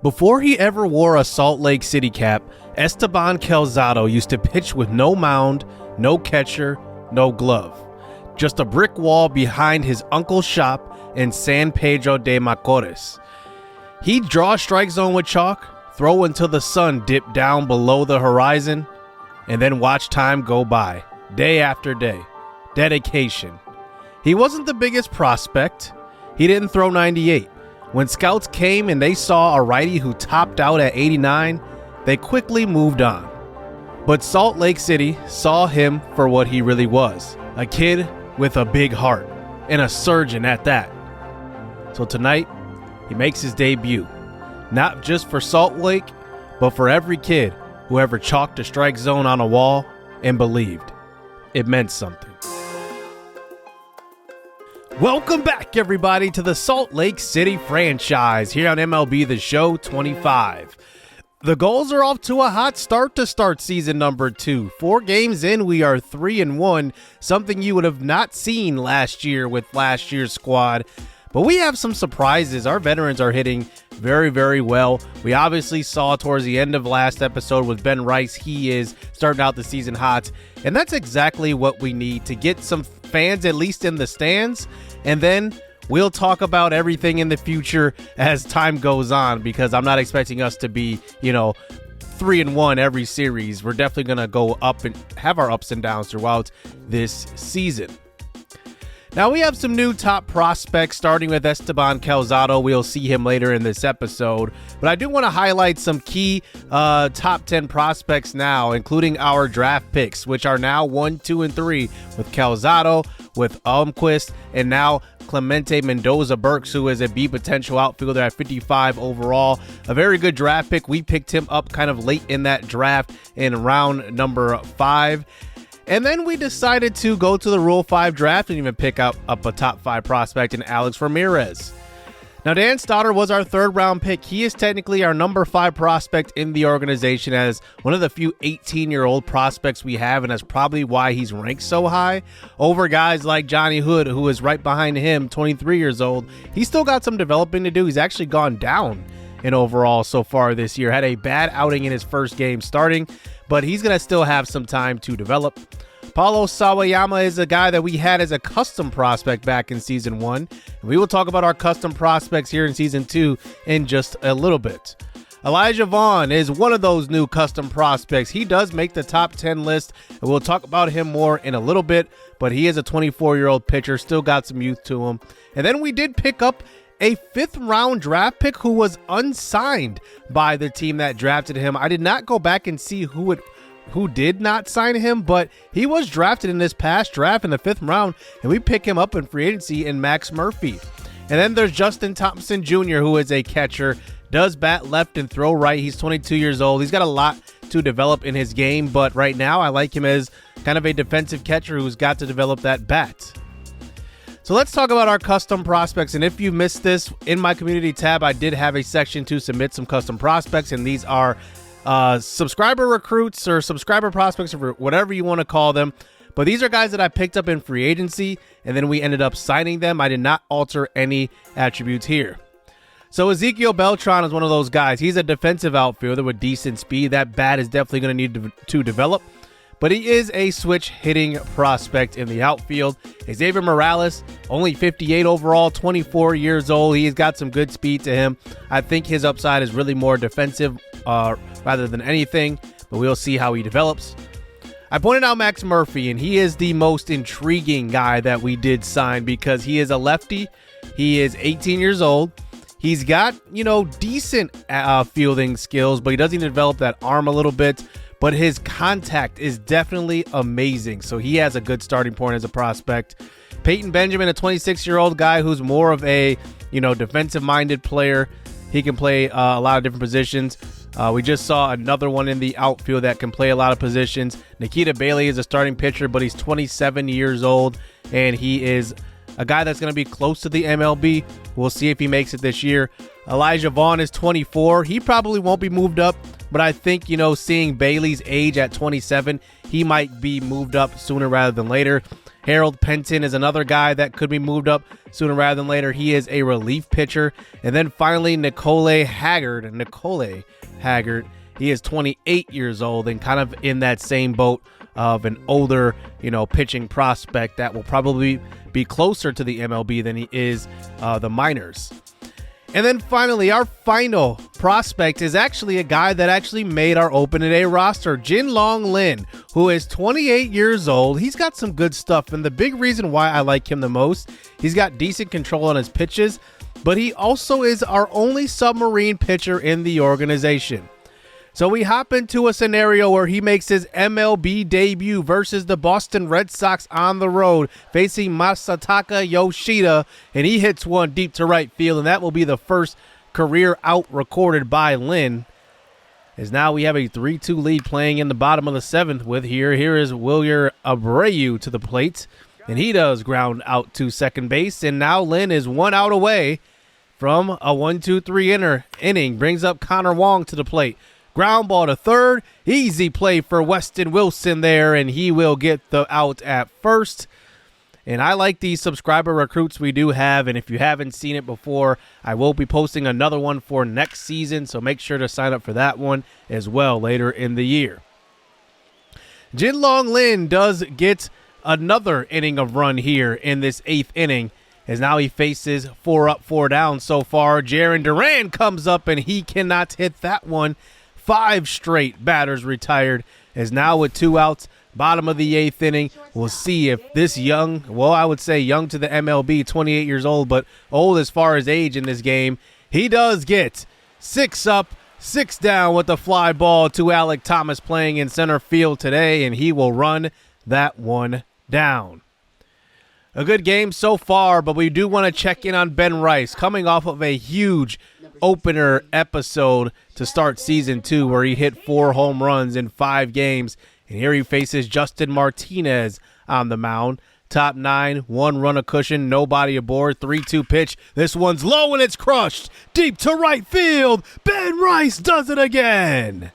Before he ever wore a Salt Lake City cap, Esteban Calzado used to pitch with no mound, no catcher, no glove. Just a brick wall behind his uncle's shop in San Pedro de Macorís. He'd draw a strike zone with chalk, throw until the sun dipped down below the horizon, and then watch time go by, day after day. Dedication. He wasn't the biggest prospect. He didn't throw 98. When scouts came and they saw a righty who topped out at 89, they quickly moved on. But Salt Lake City saw him for what he really was, a kid with a big heart, and a surgeon at that. So tonight, he makes his debut, not just for Salt Lake, but for every kid who ever chalked a strike zone on a wall and believed it meant something. Welcome back, everybody, to the Salt Lake City franchise here on MLB The Show 25. The Gulls are off to a hot start to start season number 2. 4 games in, we are 3-1, something you would have not seen last year with last year's squad. But we have some surprises. Our veterans are hitting very, very well. We obviously saw towards the end of last episode with Ben Rice, he is starting out the season hot. And that's exactly what we need to get some fans at least in the stands. And then we'll talk about everything in the future as time goes on, because I'm not expecting us to be, 3-1 every series. We're definitely going to go up and have our ups and downs throughout this season. Now, we have some new top prospects, starting with Esteban Calzado. We'll see him later in this episode. But I do want to highlight some key top 10 prospects now, including our draft picks, which are now 1, 2, and 3, with Calzado, with Almquist, and now Clemente Mendoza-Burks, who is a B potential outfielder at 55 overall. A very good draft pick. We picked him up kind of late in that draft in round number 5. And then we decided to go to the Rule 5 draft and even pick up a top 5 prospect in Alex Ramirez. Now, Dan Stoddard was our 3rd round pick. He is technically our number 5 prospect in the organization, as one of the few 18-year-old prospects we have, and that's probably why he's ranked so high over guys like Johnny Hood, who is right behind him, 23 years old. He's still got some developing to do. He's actually gone down in overall so far this year. Had a bad outing in his first game starting, but he's going to still have some time to develop. Paulo Sawayama is a guy that we had as a custom prospect back in season 1. And we will talk about our custom prospects here in season 2 in just a little bit. Elijah Vaughn is one of those new custom prospects. He does make the top 10 list, and we'll talk about him more in a little bit, but he is a 24-year-old pitcher, still got some youth to him. And then we did pick up a 5th round draft pick who was unsigned by the team that drafted him. I did not go back and see who did not sign him, but he was drafted in this past draft in the 5th round, and we pick him up in free agency in Max Murphy. And then there's Justin Thompson Jr., who is a catcher, does bat left and throw right. He's 22 years old. He's got a lot to develop in his game, but right now I like him as kind of a defensive catcher who's got to develop that bat. So let's talk about our custom prospects. And if you missed this, in my community tab, I did have a section to submit some custom prospects, and these are subscriber recruits or subscriber prospects, or whatever you want to call them. But these are guys that I picked up in free agency, and then we ended up signing them. I did not alter any attributes here. So Ezekiel Beltran is one of those guys. He's a defensive outfielder with decent speed. That bat is definitely going to need to develop, but he is a switch hitting prospect in the outfield. Xavier Morales, only 58 overall, 24 years old. He's got some good speed to him. I think his upside is really more defensive rather than anything, but we'll see how he develops. I pointed out Max Murphy, and he is the most intriguing guy that we did sign because he is a lefty. He is 18 years old. He's got, decent fielding skills, but he doesn't develop that arm a little bit. But his contact is definitely amazing. So he has a good starting point as a prospect. Peyton Benjamin, a 26-year-old guy who's more of a, defensive-minded player. He can play a lot of different positions. We just saw another one in the outfield that can play a lot of positions. Nikita Bailey is a starting pitcher, but he's 27 years old, and he is a guy that's going to be close to the MLB. We'll see if he makes it this year. Elijah Vaughn is 24. He probably won't be moved up, but I think, seeing Bailey's age at 27, he might be moved up sooner rather than later. Harold Penton is another guy that could be moved up sooner rather than later. He is a relief pitcher. And then finally, Nicole Haggard. He is 28 years old and kind of in that same boat of an older, pitching prospect that will probably be closer to the MLB than he is the minors. And then finally, our final prospect is actually a guy that actually made our opening day roster, JinLong Lin, who is 28 years old. He's got some good stuff, and the big reason why I like him the most, he's got decent control on his pitches, but he also is our only submarine pitcher in the organization. So we hop into a scenario where he makes his MLB debut versus the Boston Red Sox on the road, facing Masataka Yoshida, and he hits one deep to right field, and that will be the first career out recorded by Lin. As now we have a 3-2 lead playing in the bottom of the seventh with here is Wilyer Abreu to the plate, and he does ground out to second base, and now Lin is 1 out away from a 1-2-3 inning, brings up Connor Wong to the plate. Ground ball to third. Easy play for Weston Wilson there, and he will get the out at first. And I like these subscriber recruits we do have, and if you haven't seen it before, I will be posting another one for next season, so make sure to sign up for that one as well later in the year. JinLong Lin does get another inning of run here in this 8th inning, as now he faces 4 up, 4 down so far. Jarren Duran comes up, and he cannot hit that one. 5 straight batters retired, as now with 2 outs, bottom of the 8th inning, we'll see if this young, I would say young to the MLB, 28 years old, but old as far as age in this game, he does get 6 up, 6 down with the fly ball to Alec Thomas playing in center field today, and he will run that one down. A good game so far, but we do want to check in on Ben Rice, coming off of a huge opener episode to start season 2 where he hit 4 home runs in 5 games, and here he faces Justin Martinez on the mound. Top 9, 1 run a cushion, nobody aboard, 3-2 pitch. This one's low and it's crushed deep to right field. Ben Rice does it again.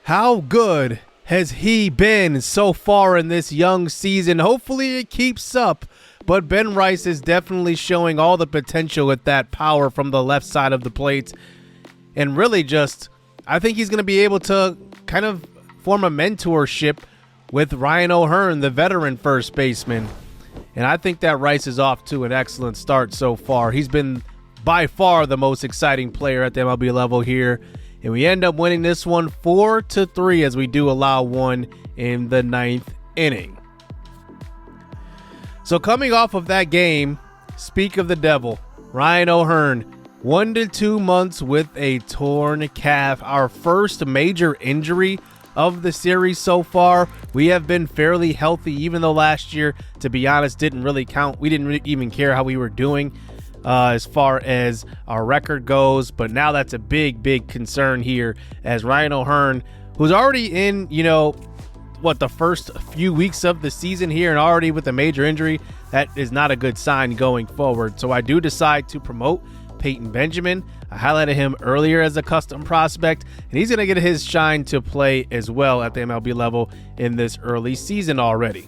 How good has he been so far in this young season? Hopefully it keeps up. But Ben Rice is definitely showing all the potential with that power from the left side of the plate. And really I think he's going to be able to kind of form a mentorship with Ryan O'Hearn, the veteran first baseman. And I think that Rice is off to an excellent start so far. He's been by far the most exciting player at the MLB level here. And we end up winning this one 4-3 as we do allow one in the 9th inning. So coming off of that game, speak of the devil, Ryan O'Hearn, 1 to 2 months with a torn calf, our first major injury of the series so far. We have been fairly healthy, even though last year, to be honest, didn't really count. We didn't really even care how we were doing as far as our record goes, but now that's a big concern here, as Ryan O'Hearn, who's already in, the first few weeks of the season here and already with a major injury, that is not a good sign going forward. So I do decide to promote Peyton Benjamin. I highlighted him earlier as a custom prospect, and he's going to get his shine to play as well at the MLB level in this early season already.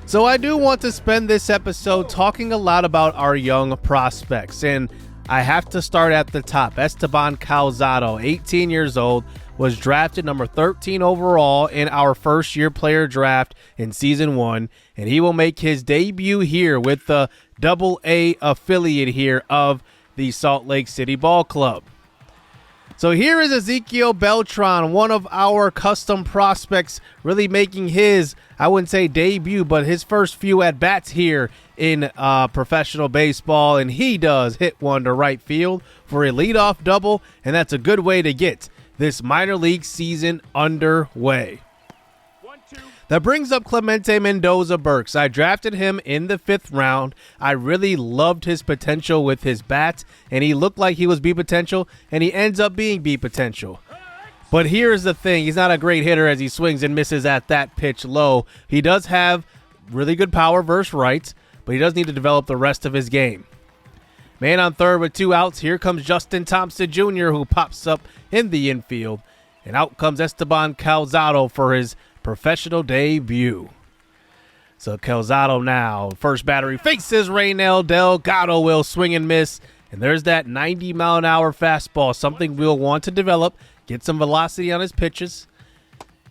So I do want to spend this episode talking a lot about our young prospects, and I have to start at the top. Esteban Calzado, 18 years old, was drafted number 13 overall in our first-year player draft in Season 1, and he will make his debut here with the AA affiliate here of the Salt Lake City Ball Club. So here is Ezekiel Beltran, one of our custom prospects, really making his, I wouldn't say debut, but his first few at-bats here in professional baseball, and he does hit one to right field for a leadoff double, and that's a good way to get this minor league season underway. That brings up Clemente Mendoza-Burks. I drafted him in the 5th round. I really loved his potential with his bat, and he looked like he was B potential, and he ends up being B potential. But here's the thing. He's not a great hitter as he swings and misses at that pitch low. He does have really good power versus rights, but he does need to develop the rest of his game. Man on third with 2 outs. Here comes Justin Thompson Jr., who pops up in the infield. And out comes Esteban Calzado for his professional debut. So Calzado now, first battery faces Reynel Delgado, will swing and miss. And there's that 90-mile-an-hour fastball, something we'll want to develop, get some velocity on his pitches,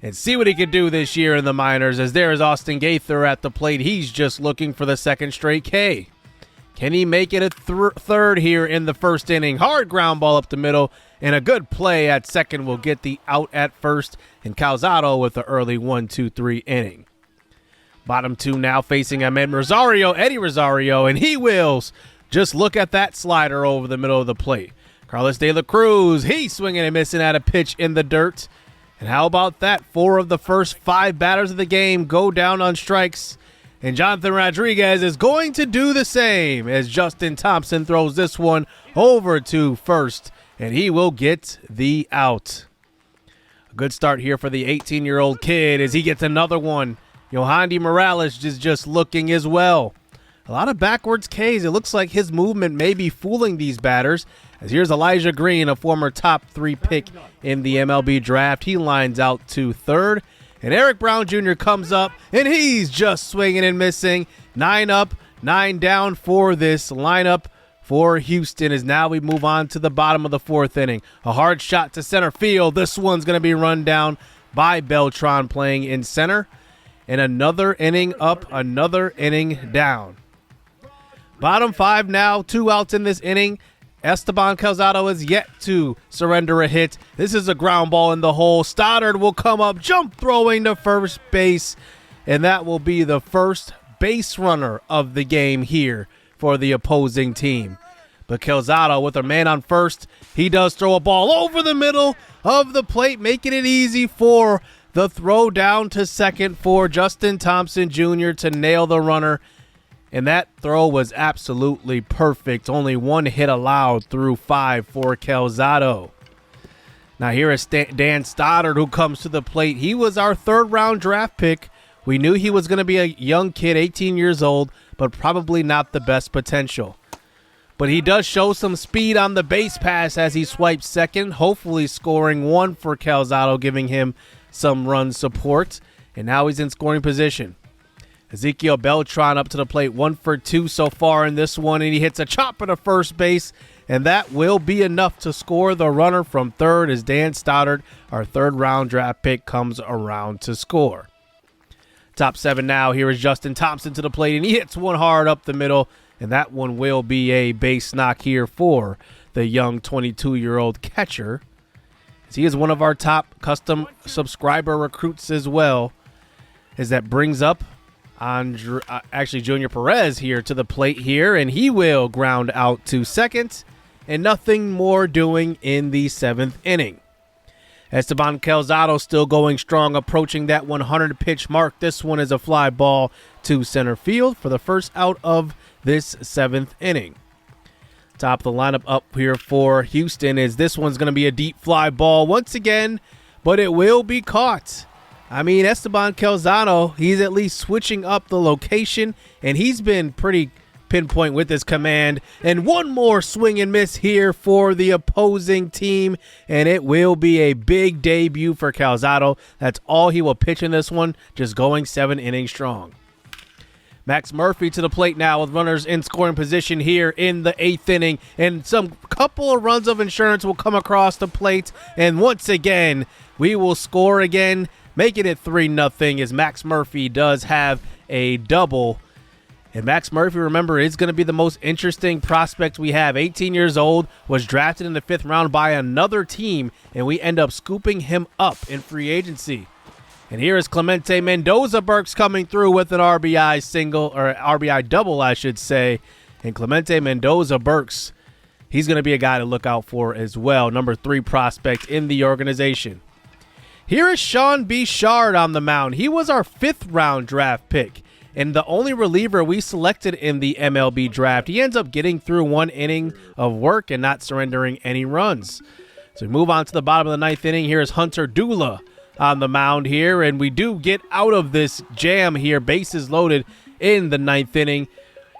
and see what he can do this year in the minors. As there is Austin Gaither at the plate. He's just looking for the second straight K. Can he make it a third here in the first inning? Hard ground ball up the middle, and a good play at second will get the out at first, and Calzado with the early 1-2-3 inning. Bottom two now facing Eddie Rosario, and he wills. Just look at that slider over the middle of the plate. Carlos De La Cruz, he's swinging and missing at a pitch in the dirt. And how about that? 4 of the first 5 batters of the game go down on strikes. And Jonathan Rodriguez is going to do the same as Justin Thompson throws this one over to first, and he will get the out. A good start here for the 18-year-old kid as he gets another one. Yohandy Morales is just looking as well. A lot of backwards Ks. It looks like his movement may be fooling these batters. As here's Elijah Green, a former top 3 pick in the MLB Draft. He lines out to third. And Eric Brown Jr. comes up, and he's just swinging and missing. 9 up, 9 down for this lineup for Houston as now we move on to the bottom of the 4th inning. A hard shot to center field. This one's going to be run down by Beltran playing in center. And another inning up, another inning down. Bottom 5 now, 2 outs in this inning. Esteban Calzado is yet to surrender a hit. This is a ground ball in the hole. Stoddard will come up, jump throwing to first base. And that will be the first base runner of the game here for the opposing team. But Calzado with a man on first. He does throw a ball over the middle of the plate, making it easy for the throw down to second for Justin Thompson Jr. to nail the runner. And that throw was absolutely perfect. Only 1 hit allowed through 5 for Calzado. Now here is Dan Stoddard who comes to the plate. He was our 3rd-round draft pick. We knew he was going to be a young kid, 18 years old, but probably not the best potential. But he does show some speed on the base pass as he swipes second, hopefully scoring 1 for Calzado, giving him some run support. And now he's in scoring position. Ezekiel Beltran up to the plate, 1 for 2 so far in this one, and he hits a chopper to first base, and that will be enough to score the runner from third as Dan Stoddard, our 3rd-round draft pick, comes around to score. Top 7 now, here is Justin Thompson to the plate, and he hits one hard up the middle, and that one will be a base knock here for the young 22-year-old catcher. As he is one of our top custom subscriber recruits as well, as that brings up Junior Perez here to the plate here, and he will ground out to second, and nothing more doing in the 7th inning. Esteban Calzado still going strong, approaching that 100-pitch mark. This one is a fly ball to center field for the first out of this 7th inning. Top of the lineup up here for Houston is this one's going to be a deep fly ball once again, but it will be caught. I mean, Esteban Calzado, he's at least switching up the location, and he's been pretty pinpoint with his command. And one more swing and miss here for the opposing team, and it will be a big debut for Calzado. That's all he will pitch in this one, just going 7 innings strong. Max Murphy to the plate now with runners in scoring position here in the 8th inning, and some couple of runs of insurance will come across the plate, and once again, we will score again, making it 3-0 as Max Murphy does have a double. And Max Murphy, remember, is going to be the most interesting prospect we have. 18 years old, was drafted in the 5th round by another team, and we end up scooping him up in free agency. And here is Clemente Mendoza-Burks coming through with an RBI single, or RBI double, I should say. And Clemente Mendoza-Burks, he's going to be a guy to look out for as well. Number 3 prospect in the organization. Here is Sean Bichard on the mound. He was our 5th round draft pick and the only reliever we selected in the MLB Draft. He ends up getting through 1 inning of work and not surrendering any runs. So we move on to the bottom of the 9th inning. Here is Hunter Dula on the mound here, and we do get out of this jam here, bases loaded in the 9th inning,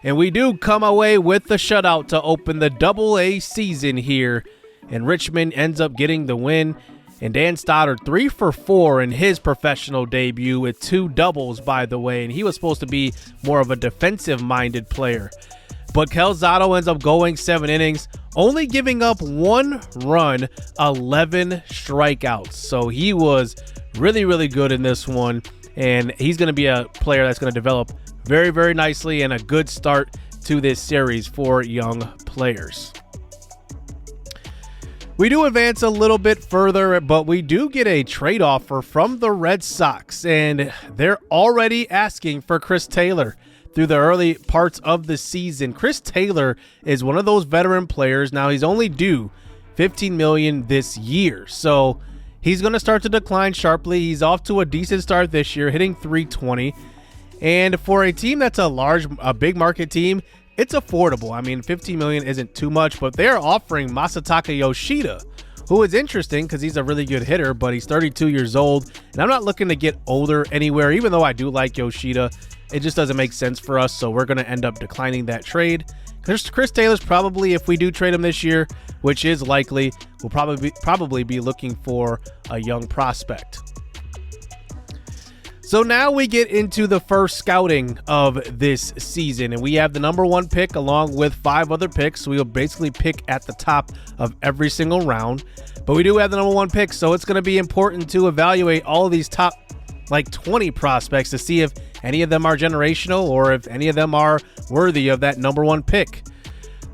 and we do come away with the shutout to open the Double-A season here, and Richmond ends up getting the win. And Dan Stoddard, 3 for 4 in his professional debut with 2 doubles, by the way. And he was supposed to be more of a defensive-minded player. But Calzado ends up going 7 innings, only giving up 1 run, 11 strikeouts. So he was really, really good in this one. And he's going to be a player that's going to develop very, very nicely, and a good start to this series for young players. We do advance a little bit further, but we do get a trade offer from the Red Sox, and they're already asking for Chris Taylor through the early parts of the season. Chris Taylor is one of those veteran players. Now, he's only due $15 million this year, so he's going to start to decline sharply. He's off to a decent start this year, hitting .320, and for a team that's a big market team, it's affordable. I mean, $15 million isn't too much, but they're offering Masataka Yoshida, who is interesting because he's a really good hitter, but he's 32 years old, and I'm not looking to get older anywhere, even though I do like Yoshida. It just doesn't make sense for us, so we're going to end up declining that trade. Chris Taylor's probably, if we do trade him this year, which is likely, we'll probably be looking for a young prospect. So now we get into the first scouting of this season, and we have the number 1 pick along with 5 other picks. So we'll basically pick at the top of every single round, but we do have the number 1 pick, so it's going to be important to evaluate all of these top 20 prospects to see if any of them are generational or if any of them are worthy of that number 1 pick.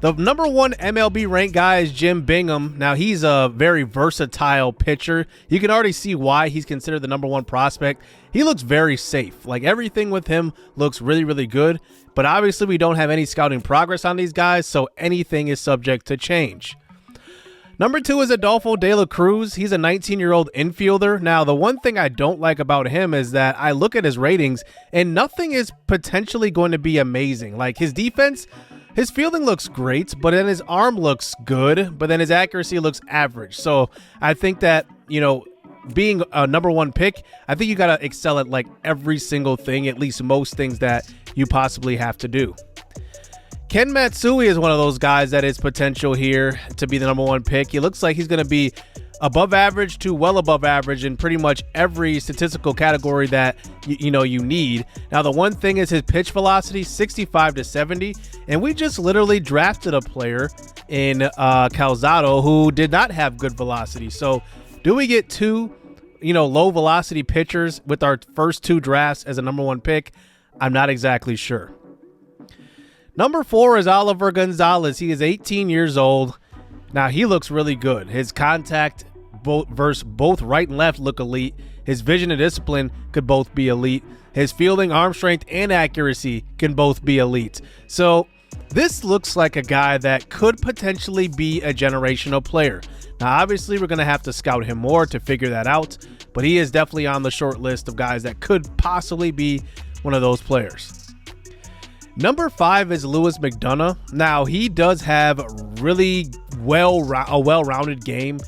The number 1 MLB ranked guy is Jim Bingham. Now, he's a very versatile pitcher. You can already see why he's considered the number 1 prospect. He looks very safe. Everything with him looks really, really good. But obviously, we don't have any scouting progress on these guys, so anything is subject to change. Number 2 is Adolfo De La Cruz. He's a 19-year-old infielder. Now, the one thing I don't like about him is that I look at his ratings, and nothing is potentially going to be amazing. His defense, his fielding looks great, but then his arm looks good, but then his accuracy looks average. So I think that, being a number 1 pick, I think you got to excel at every single thing, at least most things that you possibly have to do. Ken Matsui is one of those guys that is potential here to be the number 1 pick. He looks like he's going to be above average to well above average in pretty much every statistical category that you need. Now, the one thing is his pitch velocity, 65 to 70, and we just literally drafted a player in Calzado who did not have good velocity. So do we get 2 low velocity pitchers with our first 2 drafts as a number 1 pick? I'm not exactly sure. Number 4 is Oliver Gonzalez. He is 18 years old. Now, he looks really good. His contact versus both right and left look elite. His vision and discipline could both be elite. His fielding, arm strength, and accuracy can both be elite. So this looks like a guy that could potentially be a generational player. Now, obviously, we're going to have to scout him more to figure that out, but he is definitely on the short list of guys that could possibly be one of those players. Number 5 is Lewis McDonough. Now, he does have a well-rounded game.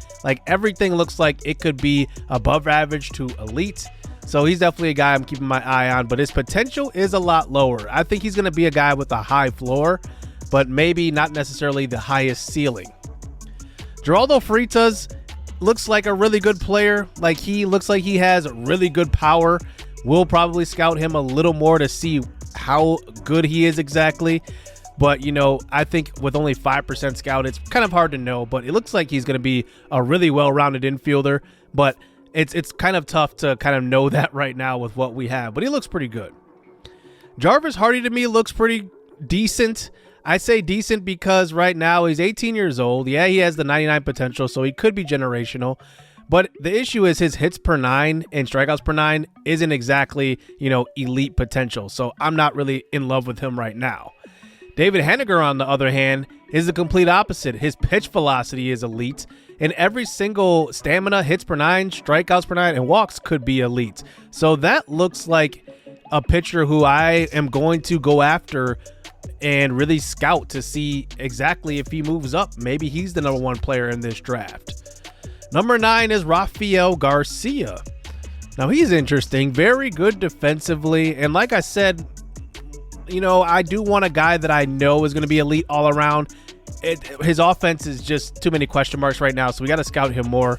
Everything looks like it could be above average to elite. So he's definitely a guy I'm keeping my eye on, but his potential is a lot lower. I think he's going to be a guy with a high floor, but maybe not necessarily the highest ceiling. Geraldo Freitas looks like a really good player. He looks like he has really good power. We'll probably scout him a little more to see how good he is exactly, but I think with only 5% scout, it's kind of hard to know, but it looks like he's going to be a really well-rounded infielder, but it's kind of tough to kind of know that right now with what we have, but he looks pretty good. Jarvis Hardy to me looks pretty decent. I say decent because right now he's 18 years old. Yeah, he has the 99 potential, so he could be generational. But the issue is his hits per 9 and strikeouts per 9 isn't exactly, elite potential. So I'm not really in love with him right now. David Henniger, on the other hand, is the complete opposite. His pitch velocity is elite, and every single stamina, hits per 9, strikeouts per 9, and walks could be elite. So that looks like a pitcher who I am going to go after and really scout to see exactly if he moves up. Maybe he's the number 1 player in this draft. Number 9 is Rafael Garcia. Now, he's interesting, very good defensively, and like I said, I do want a guy that I know is going to be elite all around. His offense is just too many question marks right now, so we got to scout him more.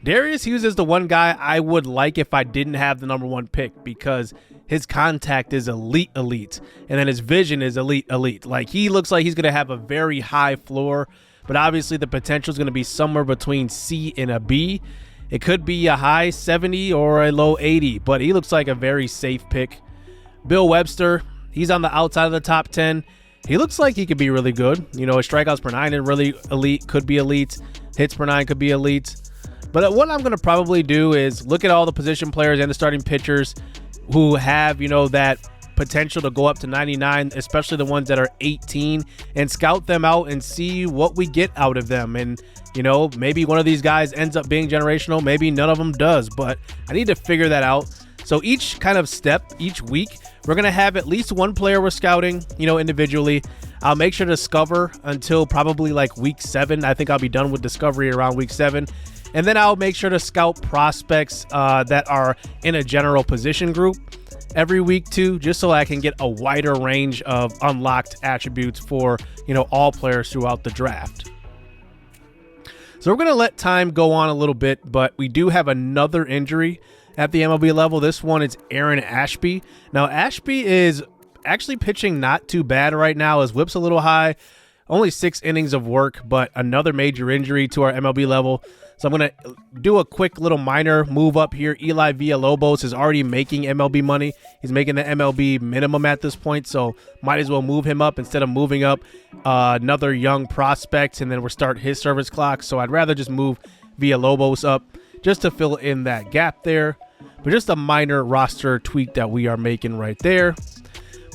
Darius Hughes is the one guy I would like if I didn't have the number 1 pick, because his contact is elite, and then his vision is elite. Like, he looks like he's going to have a very high floor, but obviously the potential is going to be somewhere between C and a B. It could be a high 70 or a low 80, but he looks like a very safe pick. Bill Webster, he's on the outside of the top 10. He looks like he could be really good. You know, his strikeouts per 9 is really elite, could be elite. Hits per 9 could be elite. But what I'm going to probably do is look at all the position players and the starting pitchers who have, you know, that potential to go up to 99, especially the ones that are 18, and scout them out and see what we get out of them. And, you know, maybe one of these guys ends up being generational, maybe none of them does, but I need to figure that out. So each kind of step, each week, we're going to have at least one player we're scouting, you know, individually. I'll make sure to discover until probably like week 7. I think I'll be done with discovery around week 7. And then I'll make sure to scout prospects that are in a general position group every week too, just so I can get a wider range of unlocked attributes for, you know, all players throughout the draft. So we're going to let time go on a little bit, but we do have another injury at the MLB level. This one is Aaron Ashby. Now, Ashby is actually pitching not too bad right now. His whip's a little high, only 6 innings of work, but another major injury to our MLB level. So I'm going to do a quick little minor move up here. Eli Villalobos is already making MLB money. He's making the MLB minimum at this point, so might as well move him up instead of moving up another young prospect, and then we'll start his service clock. So I'd rather just move Villalobos up just to fill in that gap there. But just a minor roster tweak that we are making right there.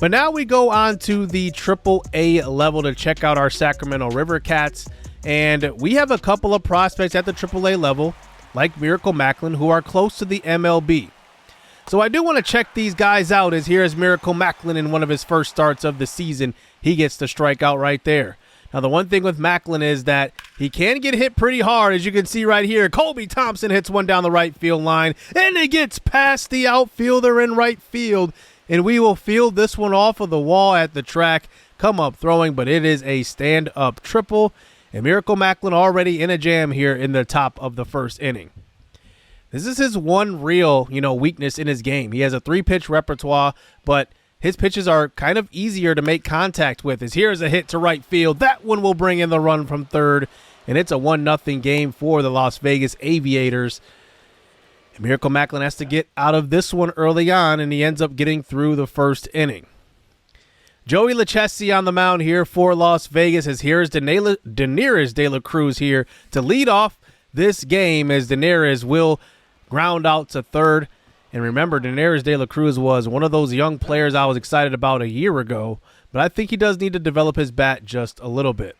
But now we go on to the AAA level to check out our Sacramento River Cats. And we have a couple of prospects at the AAA level, like Miracle Macklin, who are close to the MLB. So I do want to check these guys out, as here is Miracle Macklin in one of his first starts of the season. He gets the strikeout right there. Now, the one thing with Macklin is that he can get hit pretty hard, as you can see right here. Colby Thompson hits one down the right field line, and it gets past the outfielder in right field. And we will field this one off of the wall at the track, come up throwing, but it is a stand-up triple. And Miracle Macklin already in a jam here in the top of the first inning. This is his one real, you know, weakness in his game. He has a 3-pitch repertoire, but his pitches are kind of easier to make contact with. As here's a hit to right field. That one will bring in the run from third, and it's a 1-0 game for the Las Vegas Aviators. And Miracle Macklin has to get out of this one early on, and he ends up getting through the first inning. Joey Lucchesi on the mound here for Las Vegas, as here's Daenerys De La Cruz here to lead off this game, as Daenerys will ground out to third. And remember, Daenerys De La Cruz was one of those young players I was excited about a year ago, but I think he does need to develop his bat just a little bit.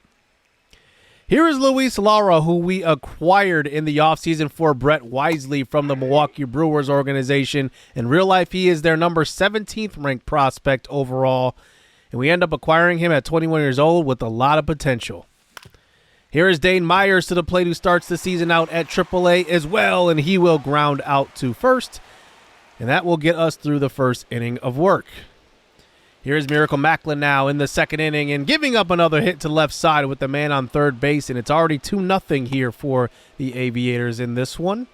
Here is Luis Lara, who we acquired in the offseason for Brett Wisely from the Milwaukee Brewers organization. In real life, he is their number 17th ranked prospect overall. And we end up acquiring him at 21 years old with a lot of potential. Here is Dane Myers to the plate, who starts the season out at AAA as well, and he will ground out to first. And that will get us through the first inning of work. Here's Miracle Macklin now in the second inning and giving up another hit to left side with the man on third base, and it's already 2-0 here for the Aviators in this one.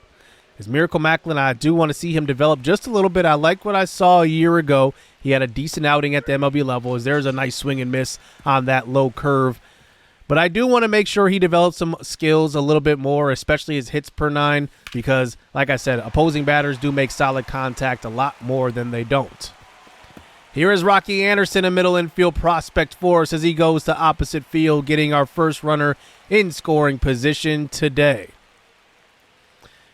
As Miracle Macklin, I do want to see him develop just a little bit. I like what I saw a year ago. He had a decent outing at the MLB level, as there's a nice swing and miss on that low curve. But I do want to make sure he develops some skills a little bit more, especially his hits per 9, because, like I said, opposing batters do make solid contact a lot more than they don't. Here is Rocky Anderson, a middle infield prospect for us, as he goes to opposite field, getting our first runner in scoring position today.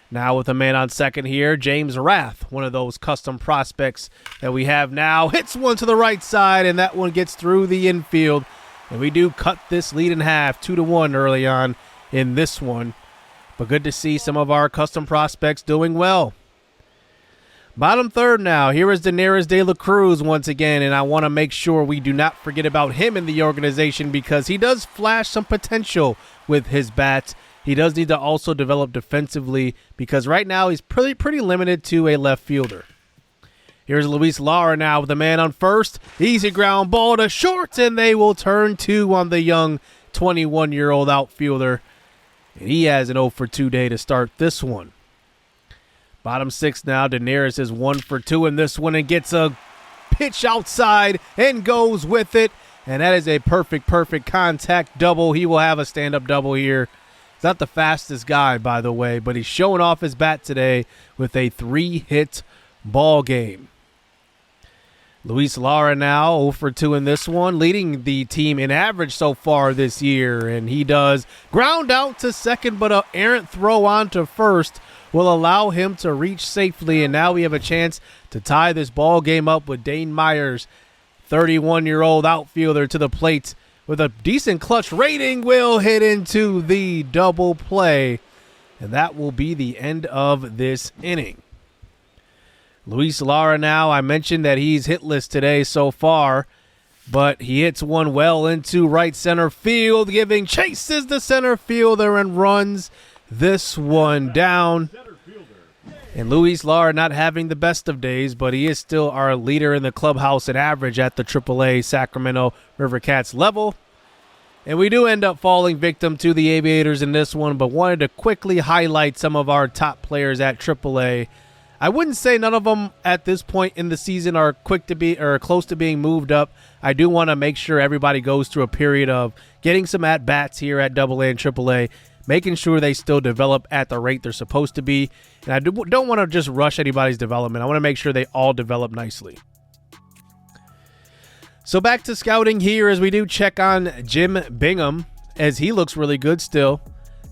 Now with a man on second here, James Rath, one of those custom prospects that we have now, hits one to the right side, and that one gets through the infield. And we do cut this lead in half, 2-1 early on in this one. But good to see some of our custom prospects doing well. Bottom third now. Here is Daenerys De La Cruz once again, and I want to make sure we do not forget about him in the organization, because he does flash some potential with his bat. He does need to also develop defensively, because right now he's pretty limited to a left fielder. Here's Luis Lara now with a man on first. Easy ground ball to short, and they will turn 2 on the young 21-year-old outfielder. and he has an 0 for 2 day to start this one. Bottom 6 now, Daenerys is 1 for 2 in this one and gets a pitch outside and goes with it. And that is a perfect contact double. He will have a stand-up double here. He's not the fastest guy, by the way, but he's showing off his bat today with a 3-hit ball game. Luis Lara now 0 for 2 in this one, leading the team in average so far this year. And he does ground out to second, but an errant throw on to first will allow him to reach safely. And now we have a chance to tie this ball game up with Dane Myers, 31-year-old outfielder, to the plate with a decent clutch rating, will hit into the double play. And that will be the end of this inning. Luis Lara now, I mentioned that he's hitless today so far, but he hits one well into right center field, giving chases the center fielder and runs this one down. And Luis Lara not having the best of days, but he is still our leader in the clubhouse in average at the AAA Sacramento River Cats level. And we do end up falling victim to the Aviators in this one, but wanted to quickly highlight some of our top players at AAA. I wouldn't say none of them at this point in the season are quick to be or close to being moved up. I do want to make sure everybody goes through a period of getting some at-bats here at AA and AAA, making sure they still develop at the rate they're supposed to be. And I don't want to just rush anybody's development. I want to make sure they all develop nicely. So back to scouting here as we do check on Jim Bingham, as he looks really good still.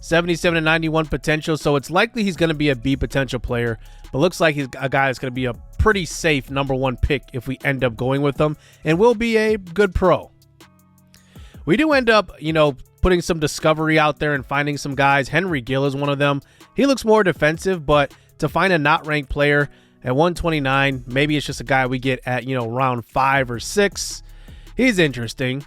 77 and 91 potential, so it's likely he's going to be a B potential player, but looks like he's a guy that's going to be a pretty safe #1 pick if we end up going with him, and will be a good pro. We do end up, putting some discovery out there and finding some guys. Henry Gill is one of them. He looks more defensive, but to find a not ranked player at 129, maybe it's just a guy we get at, round 5 or 6. He's interesting.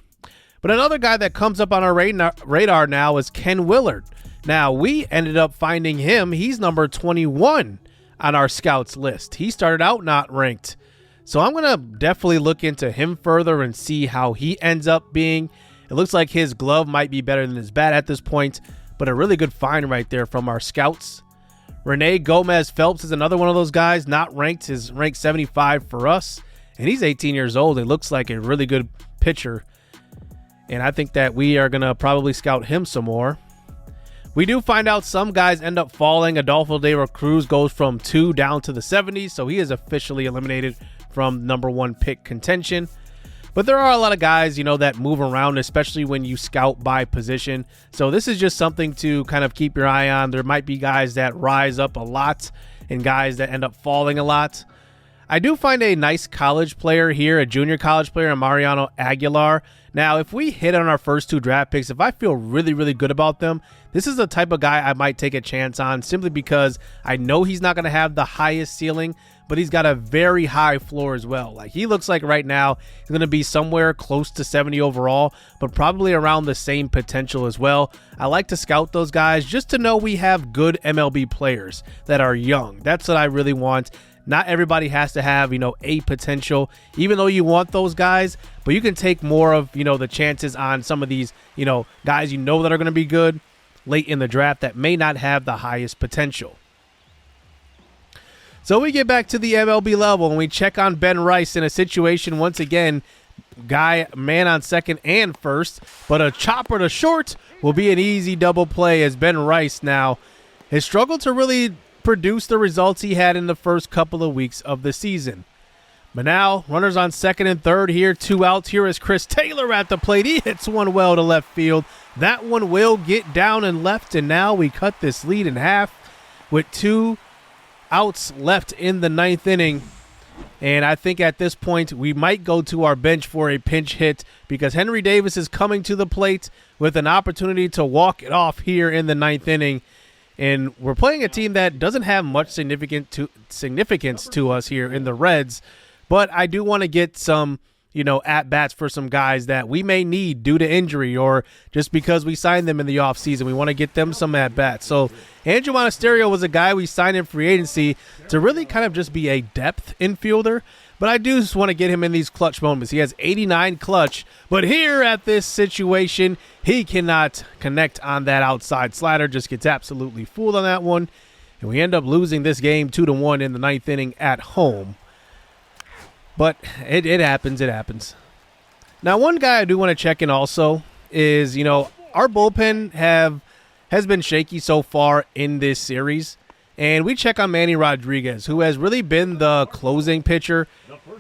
But another guy that comes up on our radar now is Ken Willard. Now, we ended up finding him. He's number 21 on our scouts list. He started out not ranked. So I'm going to definitely look into him further and see how he ends up being. It looks like his glove might be better than his bat at this point, but a really good find right there from our scouts. Rene Gomez Phelps is another one of those guys, not ranked. Is ranked 75 for us, and he's 18 years old. It looks like a really good pitcher, and I think that we are going to probably scout him some more. We do find out some guys end up falling. Adolfo de la Cruz goes from 2 down to the 70s, so he is officially eliminated from #1 pick contention. But there are a lot of guys, that move around, especially when you scout by position. So this is just something to kind of keep your eye on. There might be guys that rise up a lot and guys that end up falling a lot. I do find a nice college player here, a junior college player, Mariano Aguilar. Now, if we hit on our first 2 draft picks, if I feel really, really good about them, this is the type of guy I might take a chance on, simply because I know he's not going to have the highest ceiling, but he's got a very high floor as well. Like, he looks like right now he's going to be somewhere close to 70 overall, but probably around the same potential as well. I like to scout those guys just to know we have good MLB players that are young. That's what I really want. Not everybody has to have, a potential, even though you want those guys, but you can take more of, the chances on some of these, guys that are going to be good late in the draft that may not have the highest potential. So we get back to the MLB level and we check on Ben Rice in a situation, once again, man on second and first, but a chopper to short will be an easy double play, as Ben Rice now has struggled to really produce the results he had in the first couple of weeks of the season. But now, runners on second and third here, 2 outs. Here is Chris Taylor at the plate. He hits one well to left field. That one will get down and left, and now we cut this lead in half with 2 outs left in the 9th inning. And I think at this point we might go to our bench for a pinch hit, because Henry Davis is coming to the plate with an opportunity to walk it off here in the 9th inning. And we're playing a team that doesn't have much significance to us here in the Reds. But I do want to get some, at-bats for some guys that we may need due to injury, or just because we signed them in the offseason. We want to get them some at-bats. So Andrew Monasterio was a guy we signed in free agency to really kind of just be a depth infielder. But I do just want to get him in these clutch moments. He has 89 clutch, but here at this situation, he cannot connect on that outside slider, just gets absolutely fooled on that one. And we end up losing this game 2-1 in the 9th inning at home. But it happens, it happens. Now, one guy I do want to check in also is, our bullpen has been shaky so far in this series. And we check on Manny Rodriguez, who has really been the closing pitcher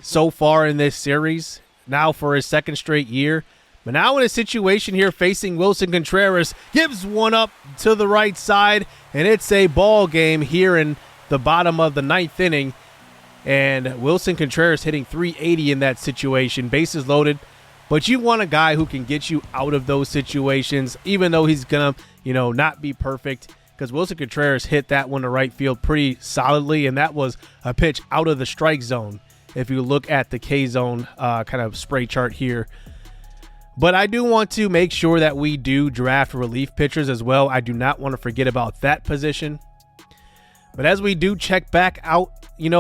so far in this series, now for his 2nd straight year. But now in a situation here facing Willson Contreras, gives one up to the right side, and it's a ball game here in the bottom of the 9th inning. And Willson Contreras hitting .380 in that situation, bases loaded. But you want a guy who can get you out of those situations, even though he's going to, not be perfect. Because Willson Contreras hit that one to right field pretty solidly, and that was a pitch out of the strike zone if you look at the K-zone kind of spray chart here. But I do want to make sure that we do draft relief pitchers as well. I do not want to forget about that position. But as we do check back out,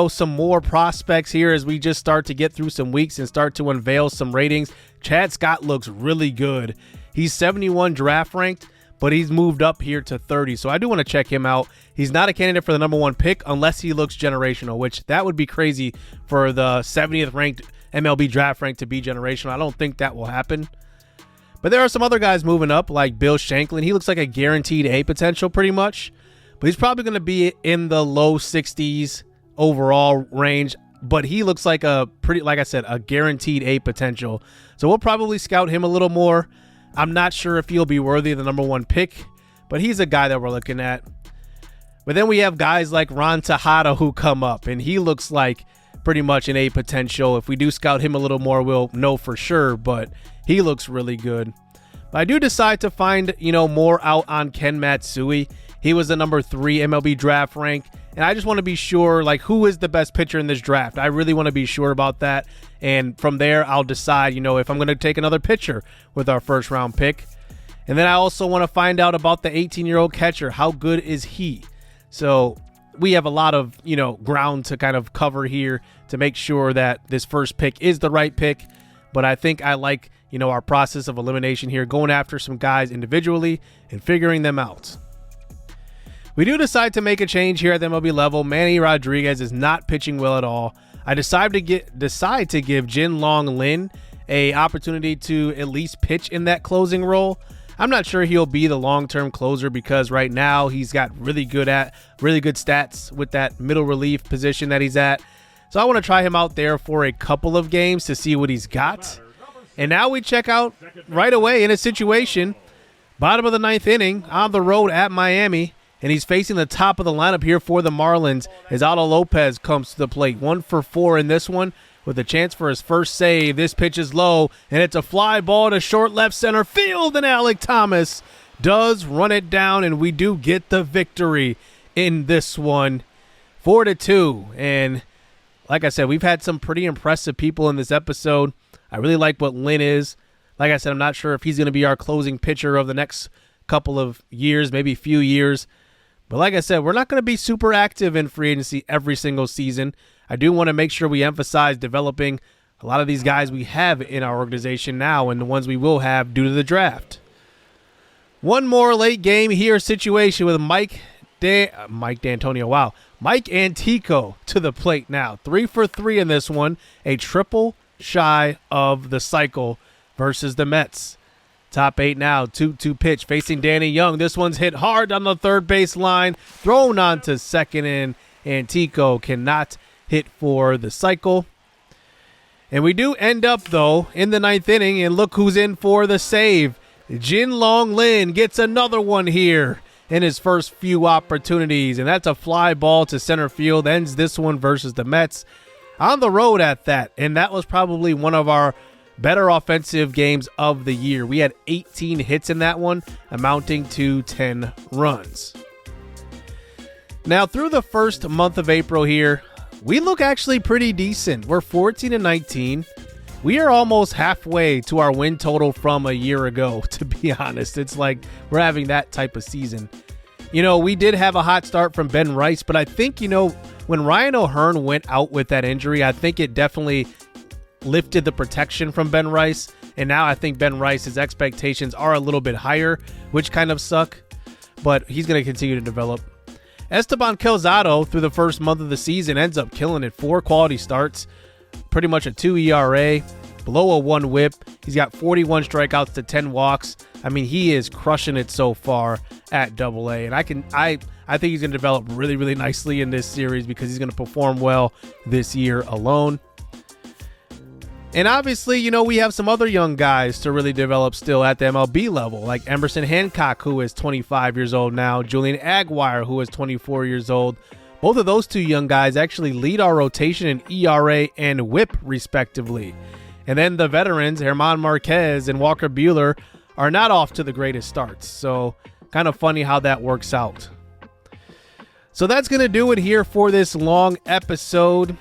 some more prospects here as we just start to get through some weeks and start to unveil some ratings, Chad Scott looks really good. He's 71 draft ranked, but he's moved up here to 30, so I do want to check him out. He's not a candidate for the number 1 pick unless he looks generational, which that would be crazy for the 70th ranked MLB draft rank to be generational. I don't think that will happen. But there are some other guys moving up, like Bill Shanklin. He looks like a guaranteed A potential pretty much, but he's probably going to be in the low 60s overall range, but he looks like a guaranteed A potential. So we'll probably scout him a little more. I'm not sure if he'll be worthy of the number 1 pick, but he's a guy that we're looking at. But then we have guys like Ron Tejada who come up, and he looks like pretty much an A potential. If we do scout him a little more, we'll know for sure, but he looks really good. But I do decide to find, more out on Ken Matsui. He was the number 3 MLB draft rank, and I just want to be sure, who is the best pitcher in this draft. I really want to be sure about that, and from there, I'll decide, if I'm going to take another pitcher with our 1st round pick. And then I also want to find out about the 18-year-old catcher. How good is he? So we have a lot of, ground to kind of cover here to make sure that this first pick is the right pick. But I think I like, our process of elimination here, going after some guys individually and figuring them out. We do decide to make a change here at the MLB level. Manny Rodriguez is not pitching well at all. I decide to give JinLong Lin a opportunity to at least pitch in that closing role. I'm not sure he'll be the long-term closer because right now he's got really good stats with that middle relief position that he's at. So I want to try him out there for a couple of games to see what he's got. And now we check out right away in a situation, bottom of the 9th inning, on the road at Miami. And he's facing the top of the lineup here for the Marlins as Aldo Lopez comes to the plate. 1 for 4 in this one with a chance for his first save. This pitch is low, and it's a fly ball to short left center field, and Alec Thomas does run it down, and we do get the victory in this one, 4-2. And like I said, we've had some pretty impressive people in this episode. I really like what Lynn is. Like I said, I'm not sure if he's going to be our closing pitcher of the next couple of years, maybe few years. But like I said, we're not going to be super active in free agency every single season. I do want to make sure we emphasize developing a lot of these guys we have in our organization now and the ones we will have due to the draft. One more late game here situation with Mike D'Antonio. Wow. Mike Antico to the plate now. 3 for 3 in this one. A triple shy of the cycle versus the Mets. Top 8 now, 2-2 pitch facing Danny Young. This one's hit hard on the third base line, thrown on to second, and Antico cannot hit for the cycle. And we do end up, though, in the 9th inning, and look who's in for the save. JinLong Lin gets another one here in his first few opportunities, and that's a fly ball to center field. Ends this one versus the Mets on the road at that, and that was probably one of our better offensive games of the year. We had 18 hits in that one, amounting to 10 runs. Now, through the first month of April here, we look actually pretty decent. We're 14-19. We are almost halfway to our win total from a year ago, to be honest. It's like we're having that type of season. We did have a hot start from Ben Rice, but I think, when Ryan O'Hearn went out with that injury, I think it definitely lifted the protection from Ben Rice. And now I think Ben Rice's expectations are a little bit higher, which kind of suck, but he's going to continue to develop. Esteban Calzado, through the first month of the season, ends up killing it. 4 quality starts, pretty much a 2 ERA, below a 1 whip. He's got 41 strikeouts to 10 walks. I mean, he is crushing it so far at AA. And I think he's going to develop really, really nicely in this series because he's going to perform well this year alone. And obviously, you know, we have some other young guys to really develop still at the MLB level, like Emerson Hancock, who is 25 years old now, Julian Aguirre, who is 24 years old. Both of those two young guys actually lead our rotation in ERA and whip, respectively. And then the veterans, German Marquez and Walker Buehler, are not off to the greatest starts. So kind of funny how that works out. So that's going to do it here for this long episode.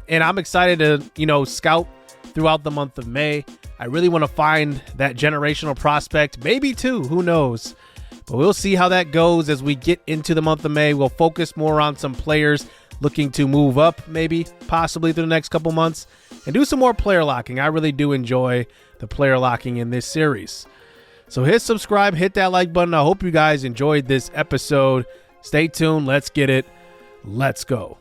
And I'm excited to, you know, scout throughout the month of May. I really want to find that generational prospect, maybe 2, who knows. But we'll see how that goes as we get into the month of May. We'll focus more on some players looking to move up, maybe, possibly through the next couple months, and do some more player locking. I really do enjoy the player locking in this series. So hit subscribe, hit that like button. I hope you guys enjoyed this episode. Stay tuned. Let's get it. Let's go.